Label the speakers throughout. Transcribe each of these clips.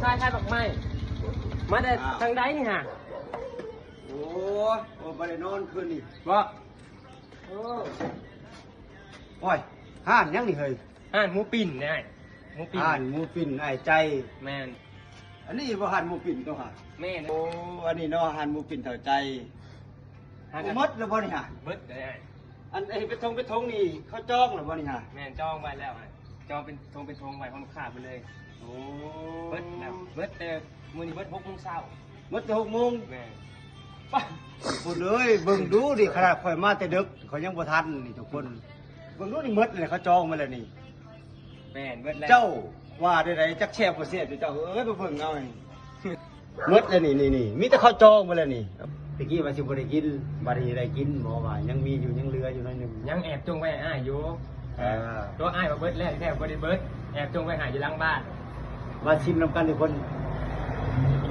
Speaker 1: ชายบักไม้มาแต่ทางใดนี่ฮะ
Speaker 2: โอ้บ่ได้นอนคืนนี่
Speaker 1: บ่
Speaker 2: โอ้ยห่านยังนี่เฮ้ย
Speaker 1: ห่านหมูปิ่นนี่หมูปิ่น
Speaker 2: ห่านหมูปิ่นไอ้ใจ
Speaker 1: แม่น
Speaker 2: อันนี้บ่ห่านหมูปิ่นตัวห่า
Speaker 1: แม่น
Speaker 2: โอ้อันนี้เนาะห่านหมูปิ่นเท่าใจหมดแล้วบ่นี่ฮะ
Speaker 1: เบิดได้
Speaker 2: อันไอ้เป็นทงนี่เขาจ้องแล้วบ่นี่ฮะ
Speaker 1: แม่นจองไว้แล้วจองเป็นทงไว้ของลูกค้าไปเลย
Speaker 2: โอ้
Speaker 1: เบิดแล้วเบิดแต่มื้อนี้เบิด6 โมงเช้า
Speaker 2: หมดแต่6 โมง
Speaker 1: แม่
Speaker 2: คุณเอ้ยเบิ่งดูดิขนาดข่อยมาแต่ดึกเขายังบ่ทันนี่ทุกคนเบิ่งดูนี่หมดเลยเขาจองมาแล้วนี่
Speaker 1: แม่นเบิดแล้ว
Speaker 2: เจ้าว่าได้ไดจักแช่บ่เสียเจ้าเอ้ยไปเบิ่งเอานี่หมดแล้วนี่มีแต่เขาจองมาแล้วนี่ตะกี้ว่าสิบ่ได้กินบัดนี้ได้กินบ่ว่ายังมีอยู่ยังเหลืออยู่หน่อยนึง
Speaker 1: ยังแอบจงไว้อ้ายอยู่ตัวอ้ายว่าเบิดแล้วแท้บ่ได้เบิดแอบจงไว้หาอยู่หลังบ้าน
Speaker 2: มาชิมนำกันทุกคน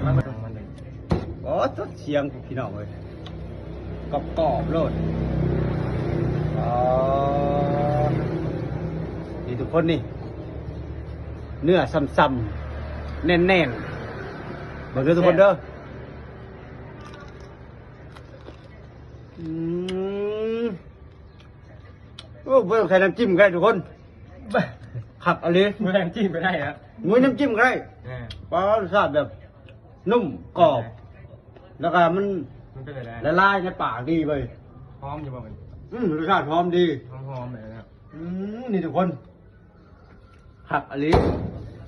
Speaker 1: มาเบิ่งมันเลย
Speaker 2: อ๋อตดเสียงพี่น้องเอ้ยกรอบๆโลดอ๋อนี่ทุกคนนี่เนื้อซ้ำๆแน่นๆมาดูทุกคนเด้อโอ้ไม่ต้องใส่น้ำจิ้มก็ได้ทุกคนขับอะไร
Speaker 1: ไม่น้ำจิ้มไปได้ครับ
Speaker 2: ไม่น้ำจิ้มก็ได้เพราะรสชาติแบบนุ่มกรอบแล้วก็มันละลายในปากดีเลย
Speaker 1: หอมอยู่บ่มัน
Speaker 2: รสชาติหอมดี
Speaker 1: หอมเลยนะครับ
Speaker 2: นี่ทุกคนขับอะไร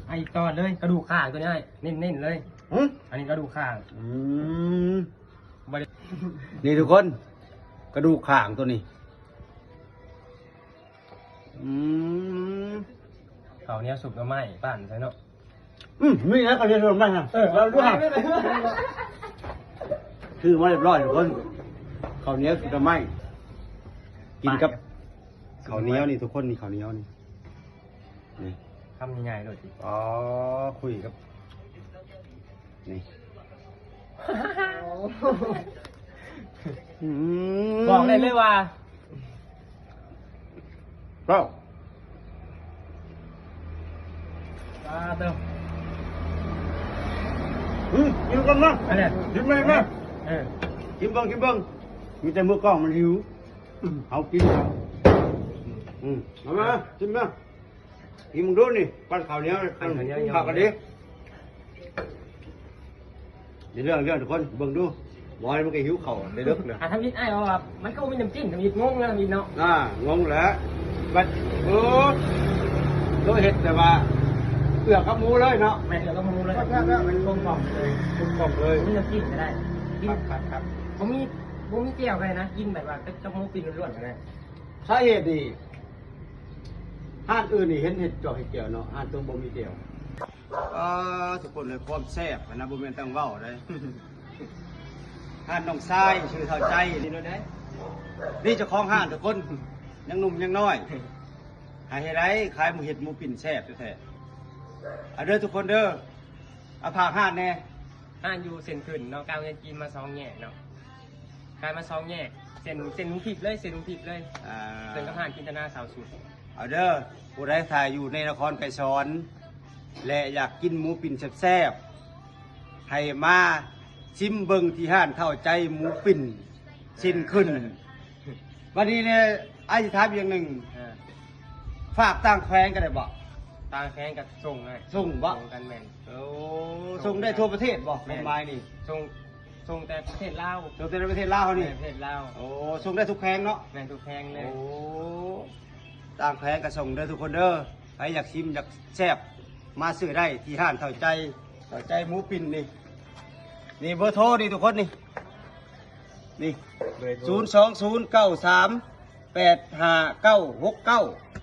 Speaker 1: ไอ้ตอนเลยกระดูกข้างตัวนี้เน้นๆเลยอันนี้กระดูกข้าง
Speaker 2: นี่ทุกคนกระดูกข้างตัวนี้
Speaker 1: เขาเนี้ยสุกก็ไหม้ปั่นใช่เนาะ
Speaker 2: มีนะเขาเรียกว่าไหม้นะเราด้วยคือมาเรียบร้อยทุกคนเขาเนี้ยสุกก็ไหม้กินกับเขาเนี้ยนี่ทุกคนนี่เขาเนี้ยนี่
Speaker 1: ทำยังไงเลยที
Speaker 2: อ๋อคุยกับนี่
Speaker 1: บอกได้เลยว่า
Speaker 2: ก็
Speaker 1: เติม
Speaker 2: กินกันนะ
Speaker 1: อะไร
Speaker 2: กินไปนะกินเบิ้งมีแต่มือกล้องมันหิวเอากินเอามากินมากินมึงดูนี่ปั้นข้าวเหนียวข้าวกันดิเรื่องทุกคนเบิ้งดูบอยมันก็หิวเข่าได้เลิกเลย
Speaker 1: ทำยิดไอ้เอาแบบมันก็มีน้ำจิ้มทำยิดงงเลยทำยิดเนาะ
Speaker 2: งงแล้วบัดโดยเห็ดแต่ว่าเปลือกกับหมูเลยเนาะ
Speaker 1: ไม่เปลือกกับหมูเลย
Speaker 2: มันกลมกล่อมเลย
Speaker 1: มีน้ำจิ้มก็ได้กินครับผมมีเจียวเลยนะกินแบบว่ากับหมูปิ้งล้วนๆเลย
Speaker 2: สาเหตุดีห้านอื่นนี่เห็นเห็ดจอกเห็ดเจียวเนาะห้านตรงบ่มีเจียวทุกคนเลยความแซ่บนะบ่แม่นต้องเว้าเลยห้านน้องทรายชื่อเท่าใจนี่เนาะได้นี่เจ้าของห้านทุกคนยังหนุ่มยังน้อยหาเฮ็ดไรขายหมูเห็ดหมูปิ่นแซ่บแท้ๆเด้อทุกคนเด้อเอาพาห้านแน่
Speaker 1: ห้านอยู่เส้นขึ้นเนาะการเงินกินมา2 แง่เนาะการมา2 แง่เส้นลุงผิดเลยเส้นกับห้านจินตนาสาวสุด
Speaker 2: เอาเด้อผู้ใดถ่ายอยู่ในนครไกรสอนและอยากกินหมูปิ่นแซ่บๆให้มาชิมเบิ่งที่ห้านเข้าใจหมูปิ่นชิ้นขึ้นวันนี้เนี่ยไอ้ถามอย่างหนึ่งฝากต่างแขวงกันได้บ่
Speaker 1: ต่างแขวงกับส่งไง
Speaker 2: ส่งบ่
Speaker 1: กันแม่น
Speaker 2: ส่งได้ทั่วประเทศบ่แม่นไม้นี่
Speaker 1: ส่งแต่ประเทศลาว
Speaker 2: ส่งแต่ประเทศลาวนี่
Speaker 1: ประเทศลาว
Speaker 2: ส่งได้ทุกแขวงเนาะ
Speaker 1: แม่นทุกแขวงเลย
Speaker 2: ต่างแขวงก็ส่งเด้อทุกคนเด้อใครอยากชิมอยากแซ่บมาซื้อได้ที่ห้านเข้าใจหมูปิ่นนี่เบอร์โทรนี่ทุกคนนี่02093856969